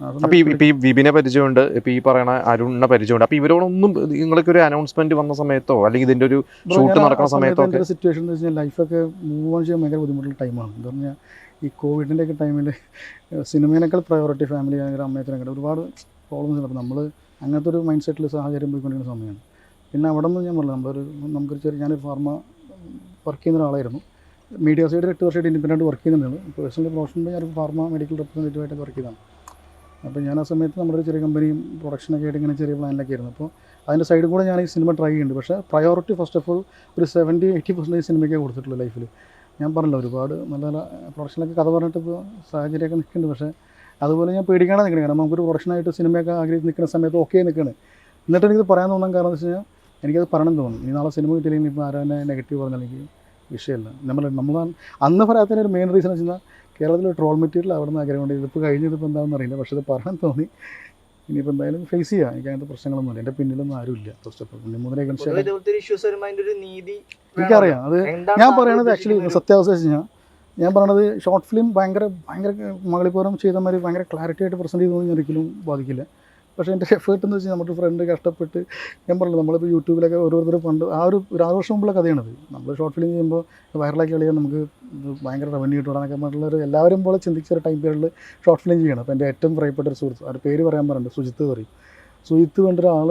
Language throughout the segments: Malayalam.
അപ്പോൾ ഇപ്പോൾ ഈ വിപിനെ പരിചയമുണ്ട്, ഇപ്പോൾ ഈ പറയുന്ന അരുണിനെ പരിചയമുണ്ട്. അപ്പോൾ ഇവരോടൊന്നും നിങ്ങൾക്ക് ഒരു അനൗൺസ്മെന്റ് വന്ന സമയത്തോ അല്ലെങ്കിൽ ഇതിൻ്റെ ഒരു ഷൂട്ട് നടക്കുന്ന സമയത്തോ ഒക്കെ സിറ്റുവേഷൻ എന്ന് വെച്ചാൽ ലൈഫൊക്കെ മൂവ് ഓൺ ചെയ്യാൻ ഭയങ്കര ബുദ്ധിമുട്ടുള്ള ടൈമാണ്. എന്താ പറഞ്ഞാൽ ഈ കോവിഡിൻ്റെ ഒക്കെ ടൈമിൽ സിനിമേനേക്കാൾ പ്രയോറിറ്റി ഫാമിലി ഭയങ്കര അമ്മയത്തിനൊക്കെ ഒരുപാട് പ്രോബ്ലംസ് ഉണ്ട്. അപ്പോൾ നമ്മൾ അങ്ങനത്തെ ഒരു മൈൻഡ് സെറ്റിൽ സാഹചര്യം പോയിക്കൊണ്ടിരിക്കുന്ന സമയമാണ്. പിന്നെ അവിടെ നിന്ന് ഞാൻ പറഞ്ഞു നമുക്കൊരു ഞാനൊരു ഫാർമ വർക്ക് ചെയ്യുന്ന ഒരാളായിരുന്നു. മീഡിയ സൈഡിൽ 8 വർഷമായിട്ട് ഇൻഡിപെൻഡൻറ്റ് വർക്ക് ചെയ്യുന്നുണ്ട്. പേഴ്സണലി പ്രൊഫഷണൽ ഞാൻ ഫാർമ മെഡിക്കൽ റെപ്രസെൻറ്റേറ്റീവായിട്ട് വർക്ക് ചെയ്തതാണ്. അപ്പോൾ ഞാൻ ആ സമയത്ത് നമ്മുടെ ഒരു ചെറിയ കമ്പനിയും പ്രൊഡക്ഷനൊക്കെ ആയിട്ട് ഇങ്ങനെ ചെറിയ പ്ലാനിലൊക്കെ ആയിരുന്നു. അപ്പോൾ അതിൻ്റെ സൈഡിൽ കൂടെ ഞാൻ ഈ സിനിമ ട്രൈ ചെയ്യുന്നുണ്ട്. പക്ഷേ പ്രയോറിറ്റി ഫസ്റ്റ് ഓഫ് ഓൾ ഒരു 70-80% സിനിമയ്ക്കേ കൊടുത്തിട്ടുള്ളൂ ലൈഫിൽ. ഞാൻ പറഞ്ഞല്ലോ ഒരുപാട് നല്ല നല്ല പ്രൊഡക്ഷനൊക്കെ കഥ പറഞ്ഞിട്ട് ഇപ്പോൾ സാഹചര്യമൊക്കെ നിൽക്കുന്നുണ്ട്. പക്ഷേ അതുപോലെ ഞാൻ പേടിക്കാതെ നിൽക്കണം. കാരണം നമുക്കൊരു പ്രൊഡക്ഷനായിട്ട് സിനിമയൊക്കെ ആഗ്രഹിച്ച് നിൽക്കുന്ന സമയത്ത് ഓക്കെ നിൽക്കണം. എന്നിട്ട് എനിക്കത് പറയാൻ തോന്നാൻ കാരണം എന്ന് വെച്ച് കഴിഞ്ഞാൽ എനിക്കത് പറയണം തോന്നും. ഇനി നാളെ സിനിമ കിട്ടിയില്ലെങ്കിൽ ഇപ്പോൾ ആരാ നെഗറ്റീവ് പറഞ്ഞാൽ എനിക്ക് വിഷയമല്ല. നമ്മൾ അന്ന് പറയാത്തതിന് ഒരു മെയിൻ റീസൺ വെച്ച് കഴിഞ്ഞാൽ കേരളത്തിൽ ട്രോൾ മെറ്റീരിയൽ അവിടെ നിന്ന് ആഗ്രഹം കൊണ്ട് ഇതിപ്പോൾ കഴിഞ്ഞതിപ്പോൾ എന്താണെന്ന് അറിയില്ല. പക്ഷേ ഇത് പറയാൻ തോന്നി. ഇനിയിപ്പോൾ എന്തായാലും ഫേസ് ചെയ്യാം. എനിക്ക് അങ്ങനത്തെ പ്രശ്നങ്ങളൊന്നുമില്ല. എൻ്റെ പിന്നിലൊന്നും ആരുമില്ല. ഫസ്റ്റ് ഓഫ് ഓൾ എനിക്കറിയാം. അത് ഞാൻ പറയണത് ആക്ച്വലി സത്യാവസ്ഥ വെച്ച് കഴിഞ്ഞാൽ ഞാൻ പറയണത് ഷോർട്ട് ഫിലിം ഭയങ്കര മകളിപ്പുറം ചെയ്തമാതിരി ഭയങ്കര ക്ലാരിറ്റി ആയിട്ട് പ്രസൻറ്റ് ചെയ്തൊന്നും ഒരിക്കലും ബാധിക്കില്ല. പക്ഷേ എൻ്റെ എഫേർട്ട് എന്ന് വെച്ചാൽ നമ്മുടെ ഫ്രണ്ട് കഷ്ടപ്പെട്ട് ഞാൻ പറഞ്ഞില്ല നമ്മളിപ്പോൾ യൂട്യൂബിലൊക്കെ ഓരോരുത്തർ പണ്ട് ഒരു 6 വർഷം മുമ്പുള്ള കഥയാണത്. നമ്മൾ ഷോർട്ട് ഫിലിം ചെയ്യുമ്പോൾ വൈറലാക്കി കളിയാൽ നമുക്ക് ഭയങ്കര റവന്യൂ കിട്ടുകയാണെന്നൊക്കെ പറഞ്ഞുള്ളൊരു എല്ലാവരും പോലെ ചിന്തിച്ചൊരു ടൈം പീരീഡിൽ ഷോർട്ട് ഫിലിം ചെയ്യണം. അപ്പോൾ എൻ്റെ ഏറ്റവും പ്രിയപ്പെട്ട ഒരു സുഹൃത്ത്, അവരുടെ പേര് പറയാൻ പറയുന്നുണ്ട്, സുജിത്ത് പറയും. സുജിത്ത് വേണ്ടൊരാൾ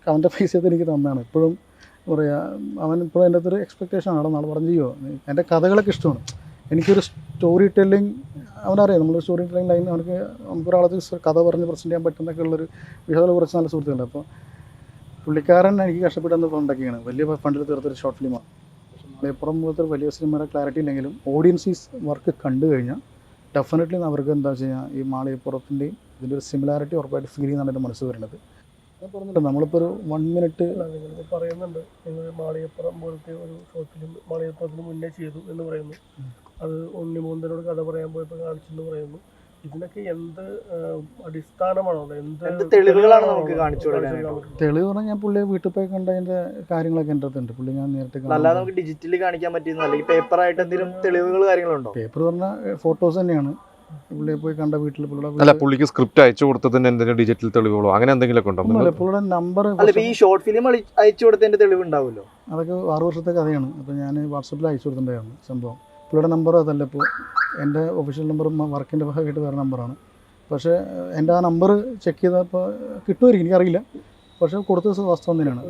അവൻ്റെ പൈസ എനിക്ക് തന്നാണ്. ഇപ്പോഴും പറയുക അവൻ ഇപ്പോഴും എൻ്റെ അടുത്തൊരു എക്സ്പെക്റ്റേഷൻ ആണ്. നാളെ പറഞ്ഞു ചെയ്യുമോ, എൻ്റെ കഥകളൊക്കെ ഇഷ്ടമാണ്. എനിക്കൊരു സ്റ്റോറി ടെല്ലിങ് അവനറിയാം. നമ്മൾ സ്റ്റോറി ടെല്ലിങ് ലൈൻ നമുക്കൊരാളത് കഥ പറഞ്ഞ് പ്രസൻറ്റ് ചെയ്യാൻ പറ്റുന്നൊക്കെ ഉള്ളൊരു വിഷയത്തിൽ കുറച്ച് നല്ല സുഹൃത്തുക്കളുണ്ട്. അപ്പോൾ പുള്ളിക്കാരൻ എനിക്ക് കഷ്ടപ്പെട്ടെന്ന് ഉണ്ടാക്കിയാണ്. വലിയ ഫണ്ടിൽ തീർത്തൊരു ഷോർട്ട് ഫിലിമാണ്. പക്ഷേ മലപ്പുറം പോലത്തെ വലിയ സിനിമയുടെ ക്ലാരിറ്റി ഇല്ലെങ്കിലും ഓഡിയൻസീസ് വർക്ക് കണ്ടു കഴിഞ്ഞാൽ ഡെഫിനറ്റ്ലി അവർക്ക് എന്താ വെച്ച് കഴിഞ്ഞാൽ ഈ മാളികപ്പുറത്തിൻ്റെയും ഇതിൻ്റെ ഒരു സിമിലാരിറ്റി ഉറപ്പായിട്ട് ഫീൽ ചെയ്യുന്നതാണ് എൻ്റെ മനസ്സ് വരുന്നത്. ഞാൻ പറഞ്ഞിട്ടുണ്ട് നമ്മളിപ്പോൾ ഒരു 1 മിനിറ്റ് നിങ്ങൾ പറയുന്നുണ്ട്, നിങ്ങൾ മാളികപ്പുറം പോലത്തെ ഒരു ഷോർട്ട് ഫിലിം മാളികപ്പുറത്തിന് മുന്നേ ചെയ്തു എന്ന് പറയുന്നു. അത് ഉണ്ണിമൂന്തനോട് കഥ പറയാൻ പോയപ്പോൾ കാണിച്ചെന്ന് പറയുന്നു. ഇതിനൊക്കെ എന്ത് അടിസ്ഥാനമാണോ, എന്ത് തെളിവുകളാണ് നമുക്ക് കാണിച്ചു കൊടുക്കാൻ? തെളിവ് പറഞ്ഞാൽ ഞാൻ പുള്ളിയെ വീട്ടിൽ പോയി കണ്ടതിൻ്റെ കാര്യങ്ങളൊക്കെ എൻ്റെ അടുത്തുണ്ട്. പുള്ളി ഞാൻ നേരിട്ട് അല്ലാതെ നമുക്ക് ഡിജിറ്റലി കാണിക്കാൻ പറ്റുന്ന അല്ലെങ്കിൽ പേപ്പറായിട്ട് എന്തെങ്കിലും തെളിവുകൾ കാര്യങ്ങളുണ്ടോ? പേപ്പർ പറഞ്ഞാൽ ഫോട്ടോസ് തന്നെയാണ്. പുള്ളിയെ പോയി കണ്ട വീട്ടിൽ അല്ല, പുള്ളിക്ക് സ്ക്രിപ്റ്റ് അയച്ചു കൊടുത്തതിന് എന്തെങ്കിലും ഡിജിറ്റൽ തെളിവുകളോ അങ്ങനെ എന്തെങ്കിലുമൊക്കെ ഉണ്ടോ? പുള്ളിയുടെ നമ്പർ ഈ ഷോർട്ട് ഫിലിം അയച്ചു കൊടുത്തതിന്റെ തെളിവ് ഉണ്ടാവുമല്ലോ. അതൊക്കെ 6 വർഷത്തെ കഥയാണ്. അപ്പോൾ ഞാൻ വാട്സപ്പിൽ അയച്ചു കൊടുത്തിട്ടുണ്ടായിരുന്നു സംഭവം. പുള്ളിയുടെ നമ്പർ അതല്ല, ഇപ്പോൾ എൻ്റെ ഒഫീഷ്യൽ നമ്പറും വർക്കിൻ്റെ ഭാഗമായിട്ട് വേറെ നമ്പറാണ്. പക്ഷേ എൻ്റെ ആ നമ്പർ ചെക്ക് ചെയ്തപ്പോൾ കിട്ടുമായിരിക്കും, എനിക്കറിയില്ല. പക്ഷേ കൊടുത്ത വാസ്തവം തന്നെയാണ്.